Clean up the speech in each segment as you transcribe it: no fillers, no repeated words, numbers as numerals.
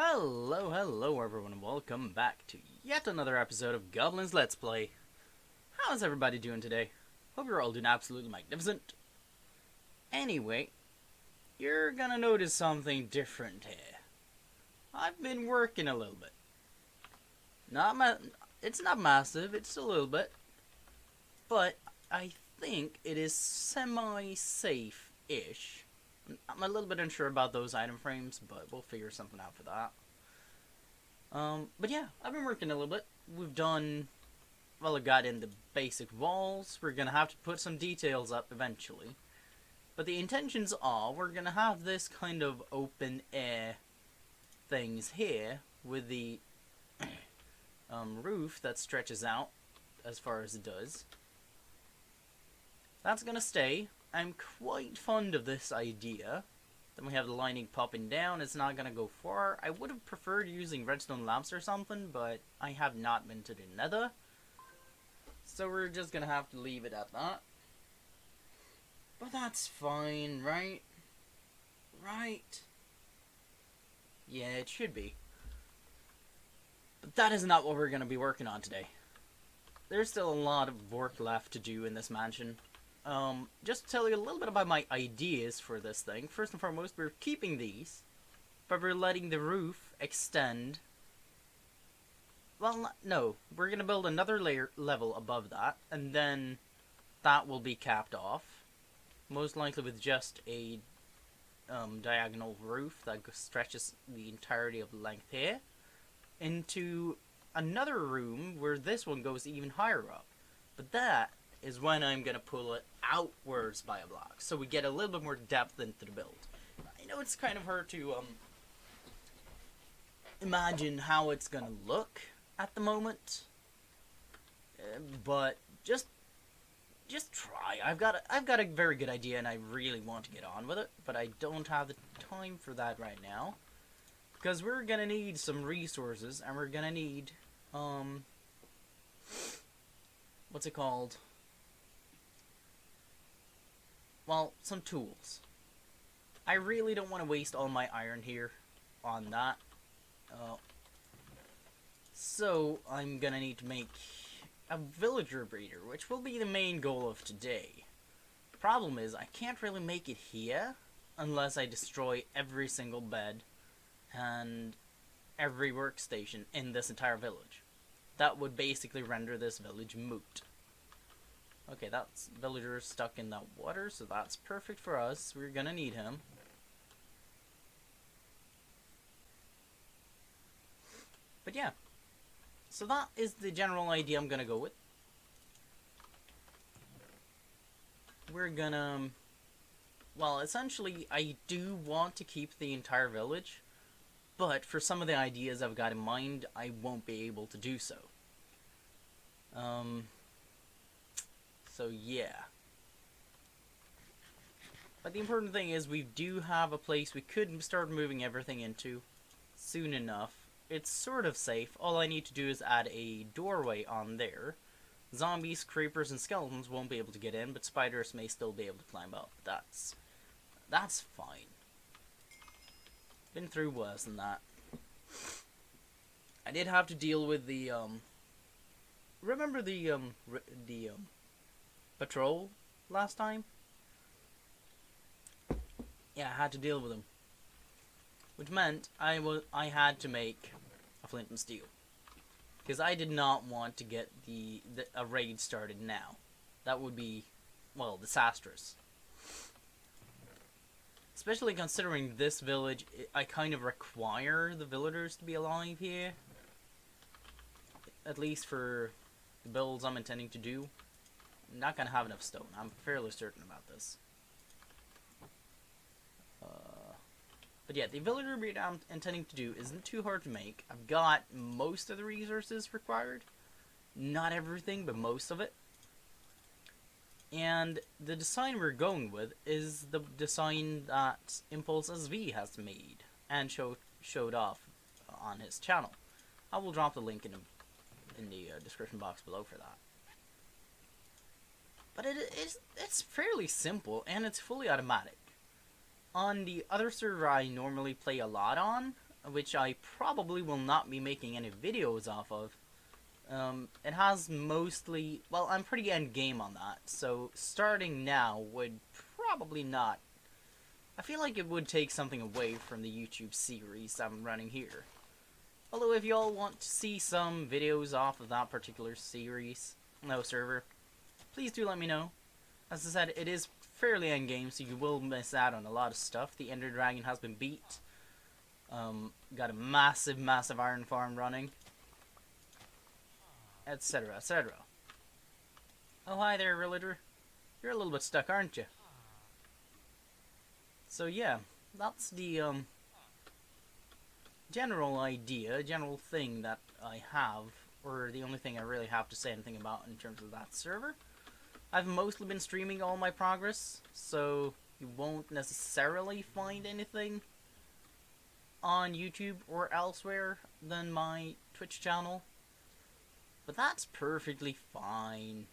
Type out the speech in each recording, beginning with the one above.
Hello everyone, and welcome back to yet another episode of Goblin's Let's Play. How's everybody doing today? Hope you're all doing absolutely magnificent. Anyway, you're gonna notice something different here. I've been working a little bit. It's not massive, it's a little bit. But I think it is semi-safe-ish. I'm a little bit unsure about those item frames, but we'll figure something out for that. But yeah, I've been working a little bit. We've done, well, I got in the basic walls. We're gonna have to put some details up eventually. But the intentions are, we're gonna have this kind of open air things here with the roof that stretches out as far as it does. That's gonna stay. I'm quite fond of this idea. Then we have the lining popping down. It's not gonna go far. I would have preferred using redstone lamps or something, but I have not been to the nether. So we're just gonna have to leave it at that. But that's fine, right? Right? Yeah, it should be. But that is not what we're gonna be working on today. There's still a lot of work left to do in this mansion. Just to tell you a little bit about my ideas for this thing. First and foremost, we're keeping these, but we're letting the roof extend. Well, no, we're gonna build another level above that, and then that will be capped off. Most likely with just a diagonal roof that stretches the entirety of the length here into another room where this one goes even higher up. But that is when I'm gonna pull it outwards by a block, so we get a little bit more depth into the build. I know it's kind of hard to imagine how it's gonna look at the moment, but just try. I've got a very good idea, and I really want to get on with it, but I don't have the time for that right now, because we're gonna need some resources, and we're gonna need what's it called? Well, some tools. I really don't want to waste all my iron here on that. So, I'm gonna need to make a villager breeder, which will be the main goal of today. The problem is, I can't really make it here unless I destroy every single bed and every workstation in this entire village. That would basically render this village moot. Okay, that's villager stuck in that water, so that's perfect for us. We're gonna need him. But yeah, so that is the general idea I'm gonna go with. We're gonna, well, essentially, I do want to keep the entire village, but for some of the ideas I've got in mind, I won't be able to do so. So yeah. But the important thing is we do have a place we could start moving everything into soon enough. It's sort of safe. All I need to do is add a doorway on there. Zombies, creepers, and skeletons won't be able to get in, but spiders may still be able to climb up. That's fine. Been through worse than that. I did have to deal with the remember the patrol last time? Yeah, I had to deal with them, which meant I had to make a flint and steel, because I did not want to get a raid started now. That would be, well, disastrous. Especially considering this village, I kind of require the villagers to be alive here, at least for the builds I'm intending to do. I'm not gonna have enough stone. I'm fairly certain about this. But yeah, the villager breed I'm intending to do isn't too hard to make. I've got most of the resources required. Not everything, but most of it. And the design we're going with is the design that Impulse SV has made and showed off on his channel. I will drop the link in the description box below for that. But it's fairly simple, and it's fully automatic. On the other server I normally play a lot on, which I probably will not be making any videos off of. It has mostly... Well, I'm pretty end game on that, so starting now would probably not... I feel like it would take something away from the YouTube series I'm running here. Although if y'all want to see some videos off of that particular series, no server, please do let me know. As I said, it is fairly endgame, so you will miss out on a lot of stuff. The Ender Dragon has been beat. Got a massive iron farm running. Etc, etc. Oh, hi there, villager. You're a little bit stuck, aren't you? So yeah, that's the general idea, general thing that I have, or the only thing I really have to say anything about in terms of that server. I've mostly been streaming all my progress, so you won't necessarily find anything on YouTube or elsewhere than my Twitch channel. But that's perfectly fine.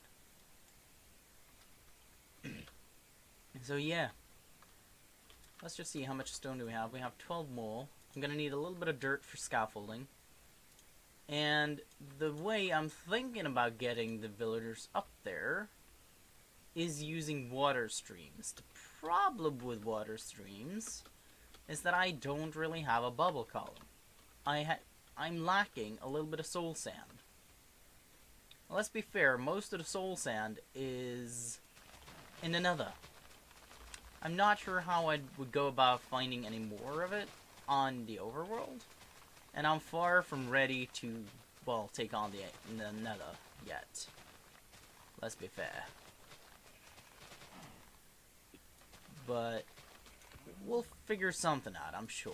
So yeah. Let's just see how much stone do we have. We have 12 more. I'm gonna need a little bit of dirt for scaffolding. And the way I'm thinking about getting the villagers up there is using water streams. The problem with water streams is that I don't really have a bubble column. I'm lacking a little bit of soul sand. Well, let's be fair, most of the soul sand is in the nether. I'm not sure how I would go about finding any more of it on the overworld. And I'm far from ready to, well, take on the nether yet. Let's be fair. But we'll figure something out, I'm sure.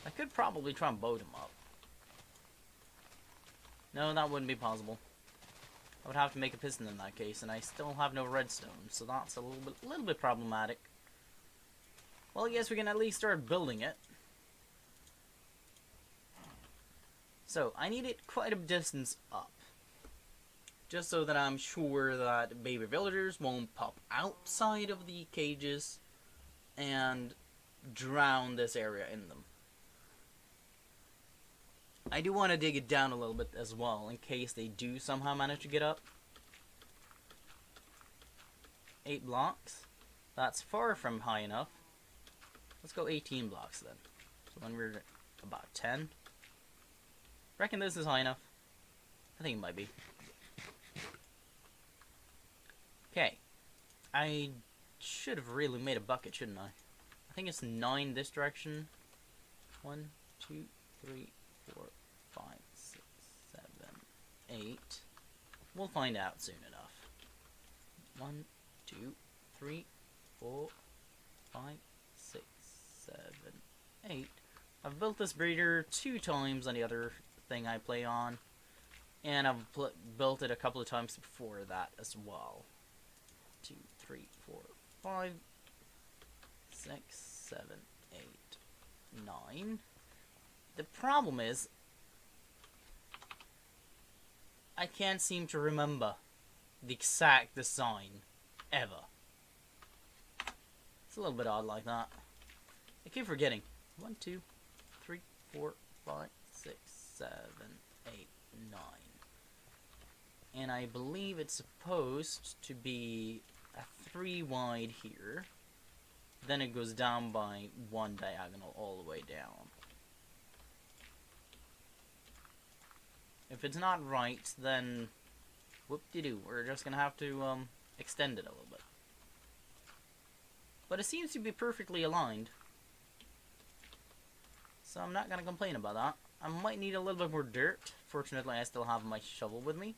I could probably try and boat him up. No, that wouldn't be possible. I would have to make a piston in that case, and I still have no redstone, so that's a little bit problematic. Well, I guess we can at least start building it. So, I need it quite a distance up. Just so that I'm sure that baby villagers won't pop outside of the cages and drown this area in them. I do want to dig it down a little bit as well, in case they do somehow manage to get up. 8 blocks. That's far from high enough. Let's go 18 blocks then. So when we're about 10. Reckon this is high enough? I think it might be. Okay. I should have really made a bucket, shouldn't I? I think it's 9 this direction. 1, 2, 3, 4, 5, 6, 7, 8. We'll find out soon enough. 1, 2, 3, 4, 5, 6, 7, 8. I've built this breeder 2 times on the other thing I play on. And I've built it a couple of times before that as well. 2, 3, 4, 5, 6, 7, 8, 9. The problem is, I can't seem to remember the exact design ever. It's a little bit odd like that. I keep forgetting. 1, 2, 3, 4, 5, 6, 7, 8, 9. And I believe it's supposed to be a 3 wide here. Then it goes down by 1 diagonal all the way down. If it's not right, then whoop-de-doo. We're just gonna have to extend it a little bit. But it seems to be perfectly aligned. So I'm not gonna complain about that. I might need a little bit more dirt. Fortunately, I still have my shovel with me.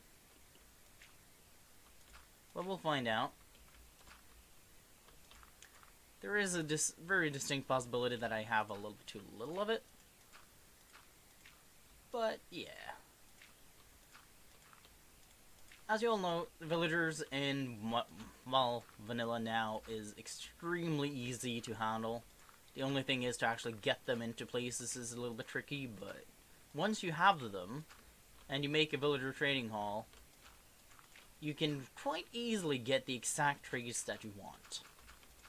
But we'll find out. There is a very distinct possibility that I have a little bit too little of it. But, yeah. As you all know, villagers in, well, vanilla now is extremely easy to handle. The only thing is to actually get them into places is a little bit tricky, but once you have them, and you make a villager trading hall, you can quite easily get the exact traits that you want.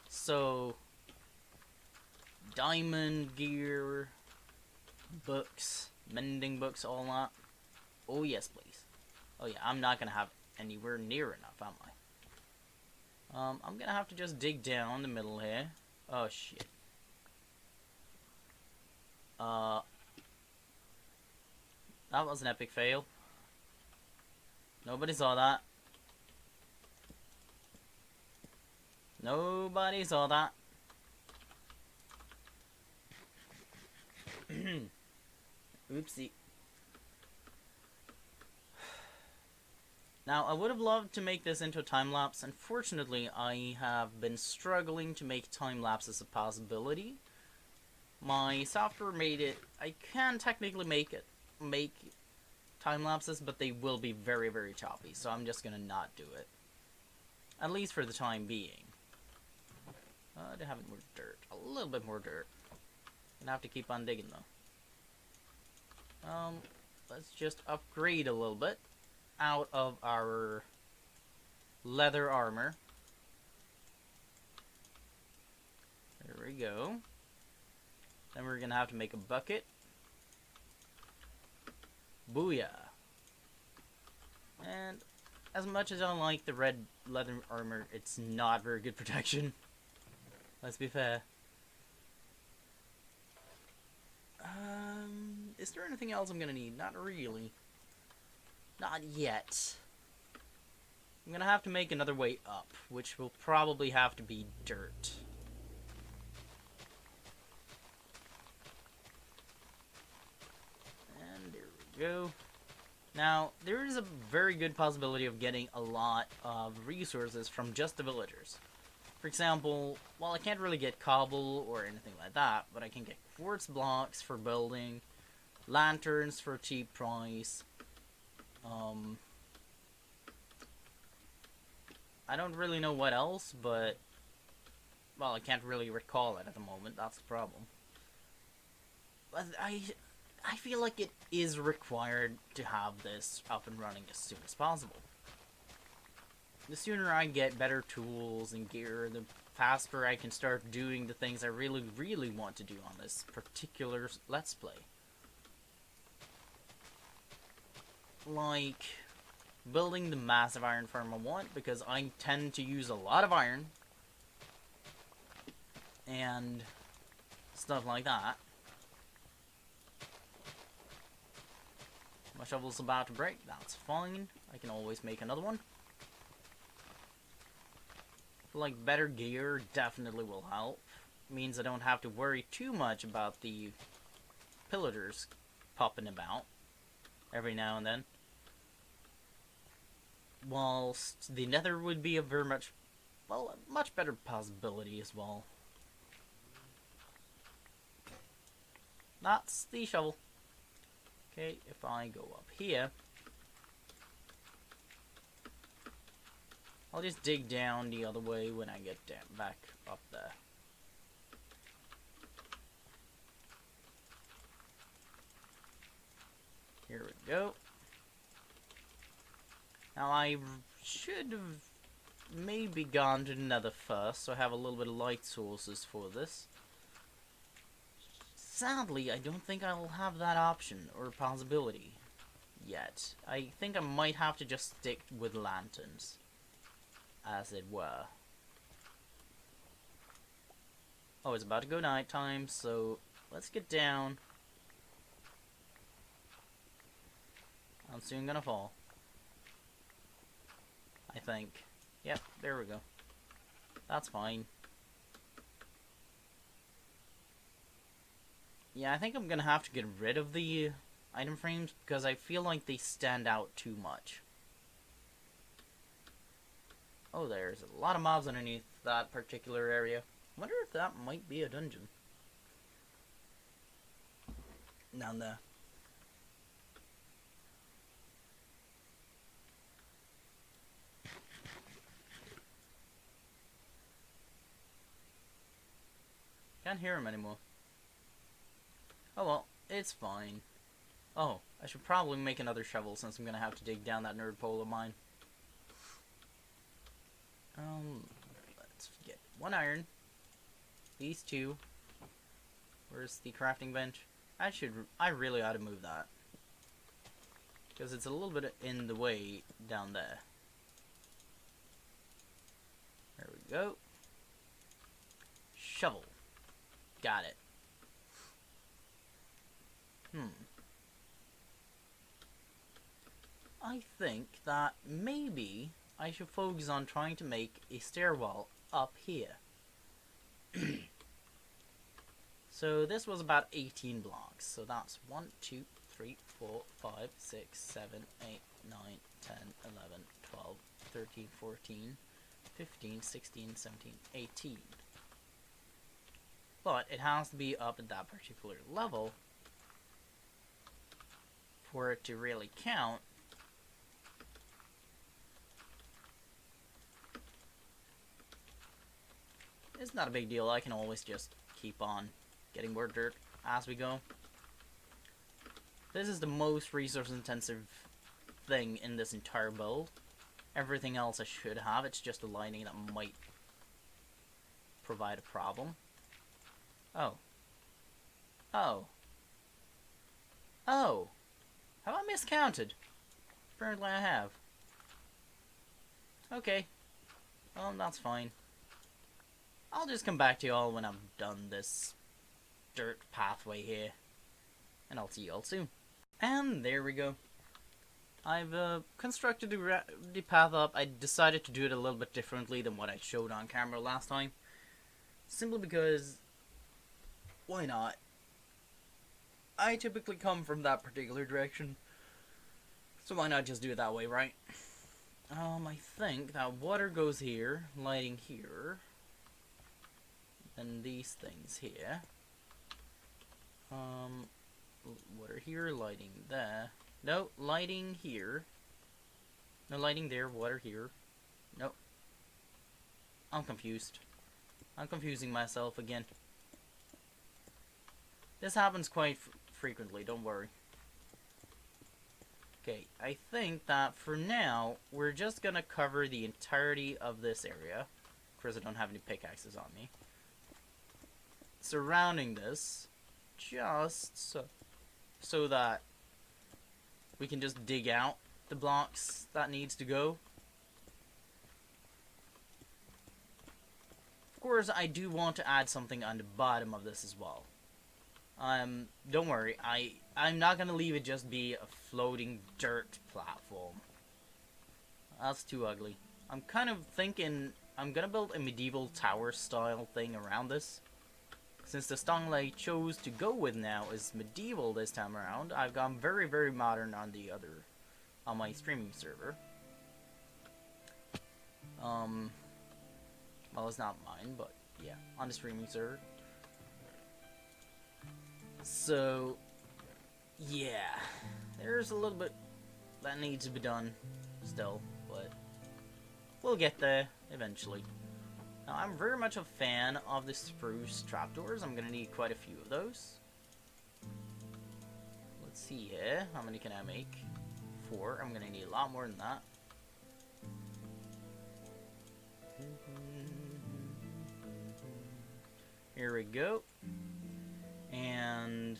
So, diamond gear, books, mending books, all that. Oh yes, please. Oh yeah, I'm not gonna have anywhere near enough, am I? I'm gonna have to just dig down the middle here. Oh shit. That was an epic fail. Nobody saw that. Nobody saw that. Oopsie. Now, I would have loved to make this into a time-lapse. Unfortunately, I have been struggling to make time-lapses a possibility. My software made it... I can technically make time-lapses, but they will be very, very choppy, so I'm just gonna not do it. At least for the time being. I have more dirt. A little bit more dirt. Gonna have to keep on digging, though. Let's just upgrade a little bit out of our leather armor. There we go. Then we're gonna have to make a bucket. Booyah! And as much as I like the red leather armor, it's not very good protection. Let's be fair. Is there anything else I'm gonna need? Not really. Not yet. I'm gonna have to make another way up, which will probably have to be dirt. And there we go. Now, there is a very good possibility of getting a lot of resources from just the villagers. For example, well, I can't really get cobble or anything like that, but I can get quartz blocks for building, lanterns for a cheap price. I don't really know what else, but, well, I can't really recall it at the moment. That's the problem. But I feel like it is required to have this up and running as soon as possible. The sooner I get better tools and gear, the faster I can start doing the things I really, really want to do on this particular Let's Play. Like building the massive iron farm I want, because I tend to use a lot of iron and stuff like that. My shovel's about to break, that's fine. I can always make another one. Like, better gear definitely will help. Means I don't have to worry too much about the pillagers popping about every now and then. Whilst the nether would be a very much, well, a much better possibility as well. That's the shovel. Okay, if I go up here, I'll just dig down the other way when I get down back up there. Here we go. Now I should have maybe gone to the nether first, so I have a little bit of light sources for this. Sadly, I don't think I'll have that option or possibility yet. I think I might have to just stick with lanterns, as it were. Oh, it's about to go nighttime, so let's get down. I'm soon gonna fall, I think. Yep, there we go. That's fine. Yeah, I think I'm gonna have to get rid of the item frames because I feel like they stand out too much. Oh, there's a lot of mobs underneath that particular area. Wonder if that might be a dungeon. Down there. Can't hear him anymore. Oh well, it's fine. Oh, I should probably make another shovel since I'm gonna have to dig down that nerd pole of mine. Let's get one iron. These two. Where's the crafting bench? I really ought to move that. Because it's a little bit in the way down there. There we go. Shovel. Got it. I think that maybe I should focus on trying to make a stairwell up here. So this was about 18 blocks. So that's 1, 2, 3, 4, 5, 6, 7, 8, 9, 10, 11, 12, 13, 14, 15, 16, 17, 18. But it has to be up at that particular level for it to really count. It's not a big deal. I can always just keep on getting more dirt as we go. This is the most resource intensive thing in this entire build. Everything else I should have. It's just the lining that might provide a problem. Oh. Oh. Oh. Have I miscounted? Apparently I have. Okay. Well, that's fine. I'll just come back to you all when I'm done this dirt pathway here. And I'll see you all soon. And there we go. I've constructed the path up. I decided to do it a little bit differently than what I showed on camera last time. Simply because, why not? I typically come from that particular direction. So why not just do it that way, right? I think that water goes here, lighting here. And these things here. Water here, lighting there. No, lighting here. No, lighting there, water here. Nope. I'm confused. I'm confusing myself again. This happens quite frequently, don't worry. Okay, I think that for now, we're just gonna cover the entirety of this area. Of course, I don't have any pickaxes on me. Surrounding this, just so that we can just dig out the blocks that needs to go. Of course, I do want to add something on the bottom of this as well. Don't worry, I'm not gonna leave it just be a floating dirt platform. That's too ugly. I'm kind of thinking I'm gonna build a medieval tower style thing around this. Since the style I chose to go with now is medieval this time around, I've gone very, very modern on my streaming server. Well, it's not mine, but yeah, on the streaming server. So, yeah, there's a little bit that needs to be done still, but we'll get there eventually. Now, I'm very much a fan of the spruce trapdoors. I'm going to need quite a few of those. Let's see here. How many can I make? 4. I'm going to need a lot more than that. Here we go. And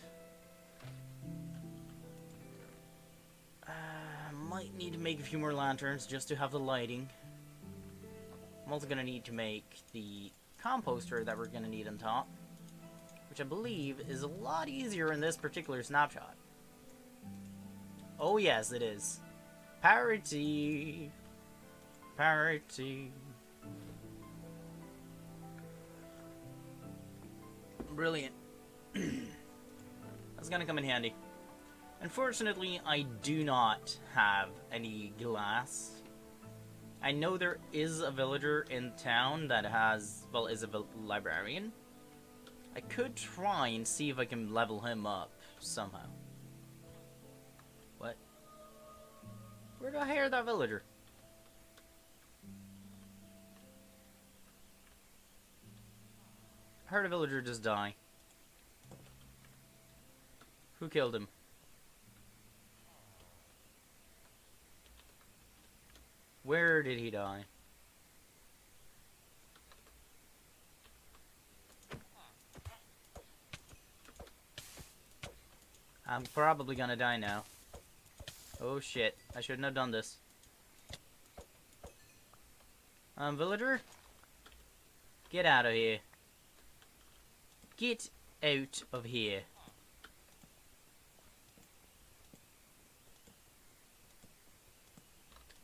might need to make a few more lanterns just to have the lighting. I'm also going to need to make the composter that we're going to need on top, which I believe is a lot easier in this particular snapshot. Oh yes, it is. Parity. Parity. Brilliant. That's going to come in handy. Unfortunately, I do not have any glass. I know there is a villager in town that has, well, is a librarian. I could try and see if I can level him up somehow. What? Where do I hear that villager? I heard a villager just die. Who killed him? Where did he die? I'm probably gonna die now. Oh shit, I shouldn't have done this. Villager? Get out of here. Get out of here.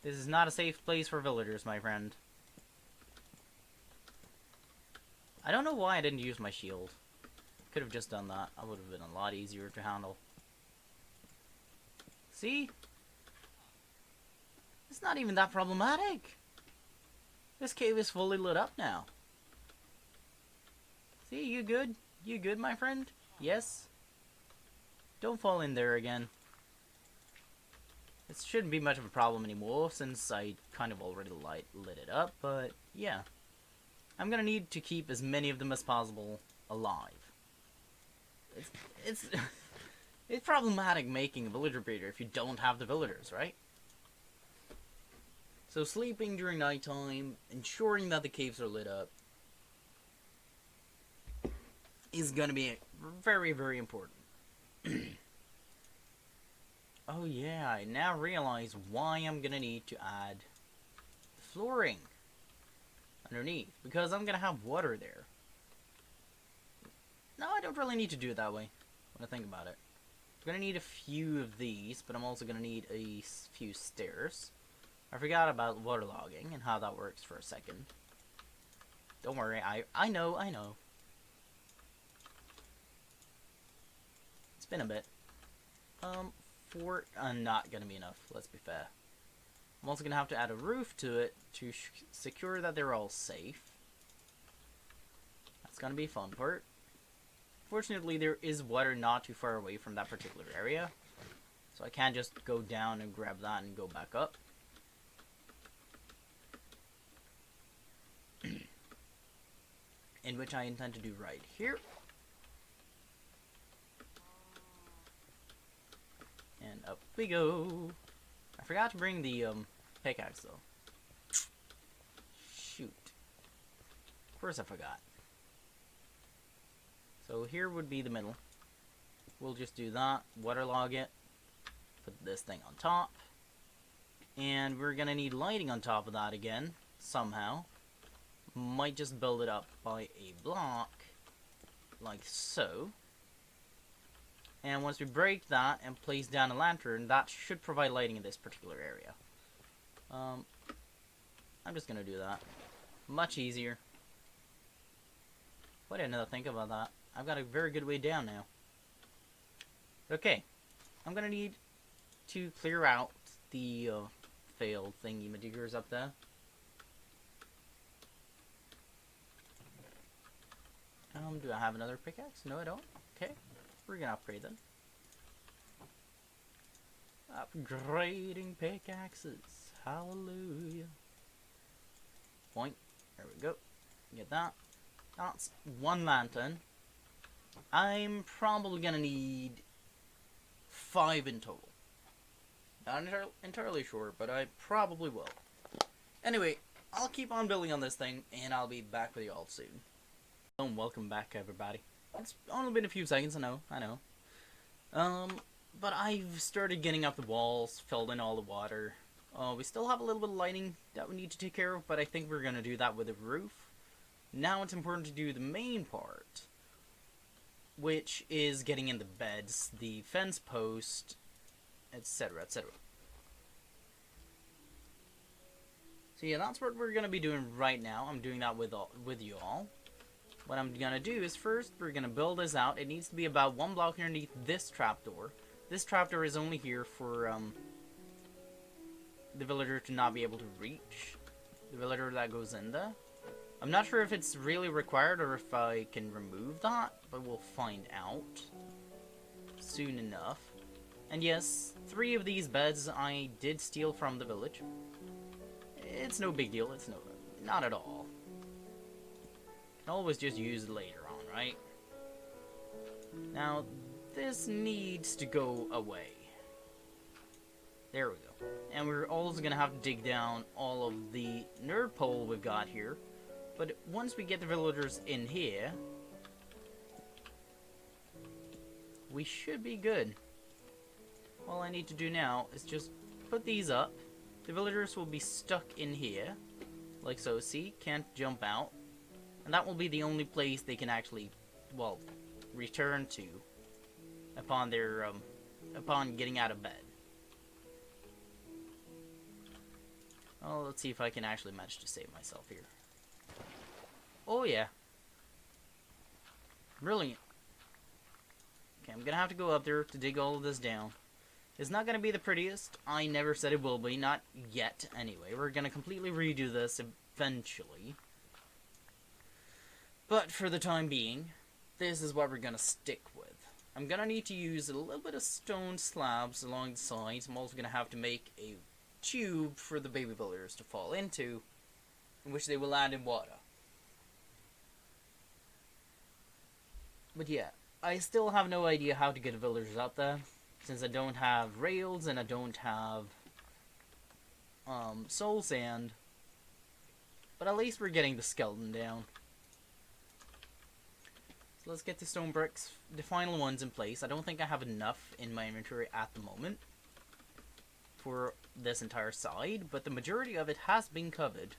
This is not a safe place for villagers, my friend. I don't know why I didn't use my shield. Could have just done that. That would have been a lot easier to handle. See? It's not even that problematic. This cave is fully lit up now. See, you good? You good, my friend? Yes? Don't fall in there again. It shouldn't be much of a problem anymore since I kind of already lit it up, but yeah. I'm gonna need to keep as many of them as possible alive. It's it's problematic making a villager breeder if you don't have the villagers, right? So sleeping during nighttime, ensuring that the caves are lit up, is gonna be very, very important. Oh yeah, I now realize why I'm gonna need to add flooring underneath, because I'm gonna have water there. No, I don't really need to do it that way, when I think about it. I'm gonna need a few of these, but I'm also gonna need a few stairs. I forgot about waterlogging and how that works for a second. Don't worry, I know. It's been a bit. Not gonna be enough, let's be fair. I'm also gonna have to add a roof to it to secure that they're all safe. That's gonna be a fun part. Fortunately, there is water not too far away from that particular area, so I can't just go down and grab that and go back up. In which I intend to do right here. And up we go. I forgot to bring the pickaxe though. Shoot. Of course I forgot. So here would be the middle. We'll just do that, waterlog it, put this thing on top. And we're gonna need lighting on top of that again, somehow. Might just build it up by a block, like so. And once we break that and place down a lantern, that should provide lighting in this particular area. I'm just gonna do that. Much easier. Why didn't I think about that? I've got a very good way down now. Okay. I'm gonna need to clear out the failed thingy-majigers up there. Do I have another pickaxe? No, I don't. Okay. We're gonna upgrade them. Upgrading pickaxes. Hallelujah. Point. There we go. Get that. That's one lantern. I'm probably gonna need 5 in total. Not entirely sure, but I probably will. Anyway, I'll keep on building on this thing, and I'll be back with y'all soon. Welcome back, everybody. It's only been a few seconds, I know. But I've started getting up the walls, filled in all the water. We still have a little bit of lighting that we need to take care of, but I think we're gonna do that with a roof. Now it's important to do the main part, which is getting in the beds, the fence post, etc., etc. So yeah, that's what we're gonna be doing right now. I'm doing that with you all. What I'm gonna do is first we're gonna build this out. It needs to be about 1 block underneath this trapdoor. This trapdoor is only here for the villager to not be able to reach. The villager that goes in there. I'm not sure if it's really required or if I can remove that, but we'll find out soon enough. And yes, 3 of these beds I did steal from the village. It's no big deal. It's not at all. Can always just use it later on, right? Now, this needs to go away. There we go. And we're also gonna have to dig down all of the nerd pole we've got here. But once we get the villagers in here, we should be good. all I need to do now is just put these up. The villagers will be stuck in here, like so. See, can't jump out, and that will be the only place they can actually, well, return to upon their upon getting out of bed. Oh, let's see if I can actually manage to save myself here. Oh yeah, brilliant. Okay, I'm gonna have to go up there to dig all of this down. It's not gonna be the prettiest. I never said it will be, not yet anyway. We're gonna completely redo this eventually. But for the time being, this is what we're gonna stick with. I'm gonna need to use a little bit of stone slabs along the sides. I'm also gonna have to make a tube for the baby villagers to fall into, in which they will land in water. But yeah, I still have no idea how to get the villagers up there, since I don't have rails and I don't have soul sand. But at least we're getting the skeleton down. So let's get the stone bricks, the final ones, in place. I don't think I have enough in my inventory at the moment for this entire side, but the majority of it has been covered.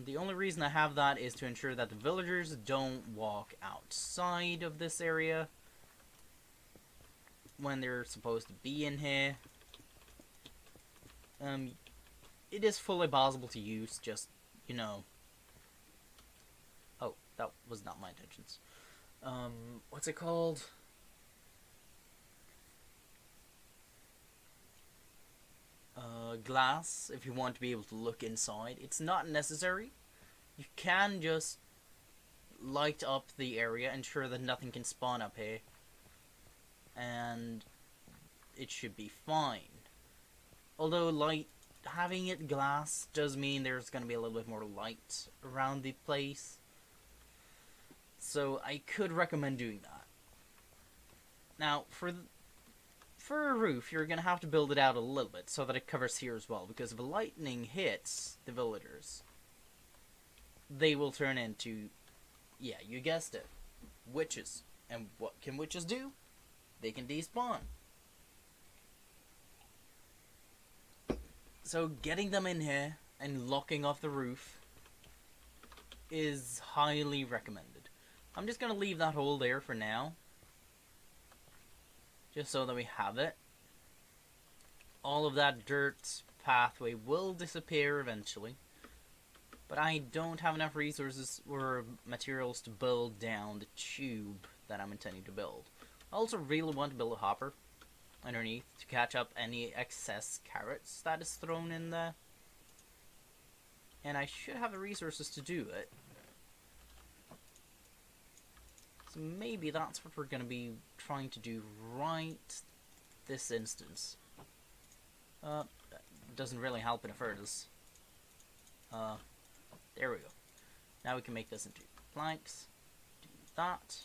The only reason I have that is to ensure that the villagers don't walk outside of this area when they're supposed to be in here. It is fully possible to use, just, you know. Oh, that was not my intentions. What's it called? Glass, if you want to be able to look inside. It's not necessary. You can just light up the area, ensure that nothing can spawn up here, and it should be fine. Although having it glass does mean there's going to be a little bit more light around the place, so I could recommend doing that. Now, for a roof, you're going to have to build it out a little bit so that it covers here as well, because if lightning hits the villagers, they will turn into, yeah, you guessed it, witches. And what can witches do? They can despawn. So getting them in here and locking off the roof is highly recommended. I'm just going to leave that hole there for now, just so that we have it. All of that dirt pathway will disappear eventually, but I don't have enough resources or materials to build down the tube that I'm intending to build. I also really want to build a hopper underneath to catch up any excess carrots that is thrown in there, and I should have the resources to do it. So maybe that's what we're going to be trying to do right this instance. Doesn't really help in a furnace. There we go. Now we can make this into planks. Do that.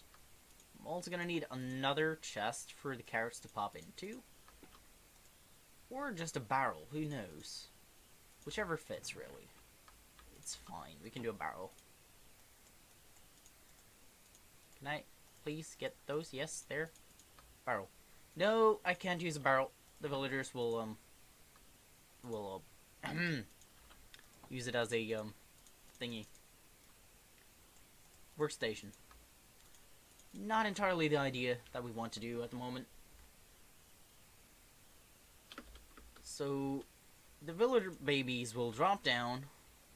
I'm also going to need another chest for the carrots to pop into. Or just a barrel, who knows. Whichever fits, really. It's fine, we can do a barrel. Can I please get those? Yes, there. Barrel. No, I can't use a barrel. The villagers will use it as a thingy. Workstation. Not entirely the idea that we want to do at the moment. So the villager babies will drop down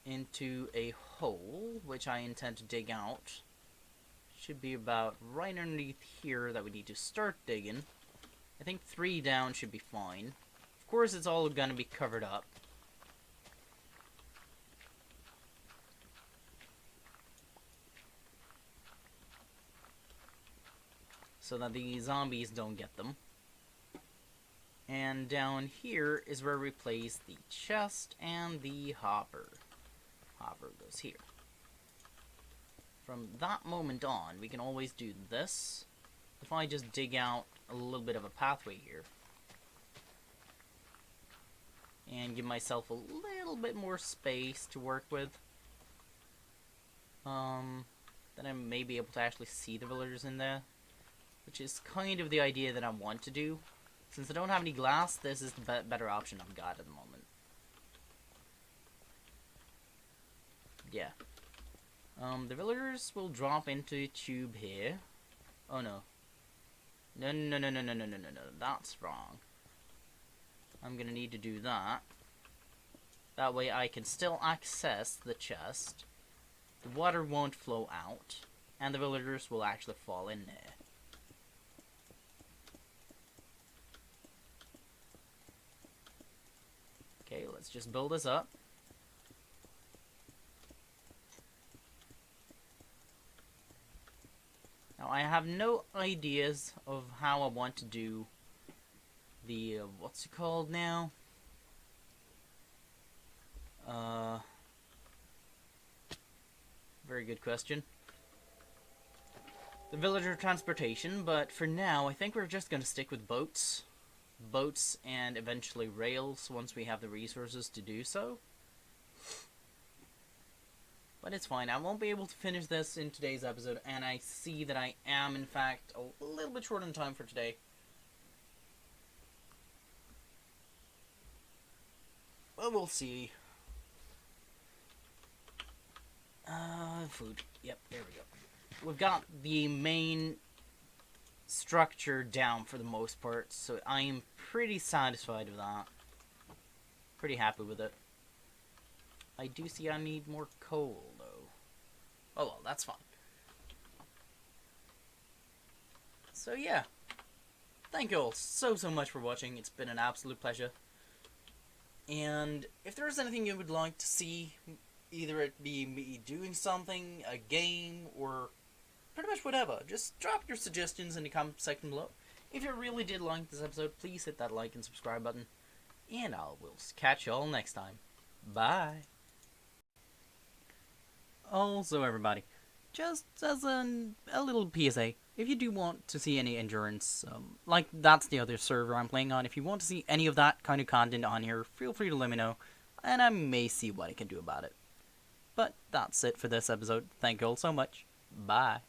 into a hole, which I intend to dig out. Should be about right underneath here that we need to start digging. I think 3 down should be fine. Of course, it's all going to be covered up. So that the zombies don't get them. And down here is where we place the chest and the hopper. Hopper goes here. From that moment on, we can always do this. If I just dig out a little bit of a pathway here, and give myself a little bit more space to work with, then I may be able to actually see the villagers in there. which is kind of the idea that I want to do. Since I don't have any glass, this is the better option I've got at the moment. Yeah. The villagers will drop into a tube here. Oh no. No, no, no, no, no, no, no, no, no. That's wrong. I'm gonna need to do that. That way I can still access the chest. The water won't flow out. And the villagers will actually fall in there. Okay, let's just build this up. Now, I have no ideas of how I want to do the, what's it called now? Very good question. The villager transportation, but for now, I think we're just going to stick with boats. Boats and eventually rails once we have the resources to do so. But it's fine, I won't be able to finish this in today's episode, and I see that I am, in fact, a little bit short on time for today. Well, we'll see. Food. Yep, there we go. We've got the main structure down for the most part, so I am pretty satisfied with that. Pretty happy with it. I do see I need more coal, though. Oh well, that's fine. So yeah. Thank you all so much for watching. It's been an absolute pleasure. And if there's anything you would like to see, either it be me doing something, a game, or pretty much whatever, just drop your suggestions in the comment section below. If you really did like this episode, please hit that like and subscribe button. And I will catch you all next time. Bye. Also, everybody, just as a little PSA, if you do want to see any endurance, like that's the other server I'm playing on, if you want to see any of that kind of content on here, feel free to let me know, and I may see what I can do about it. But that's it for this episode. Thank you all so much. Bye.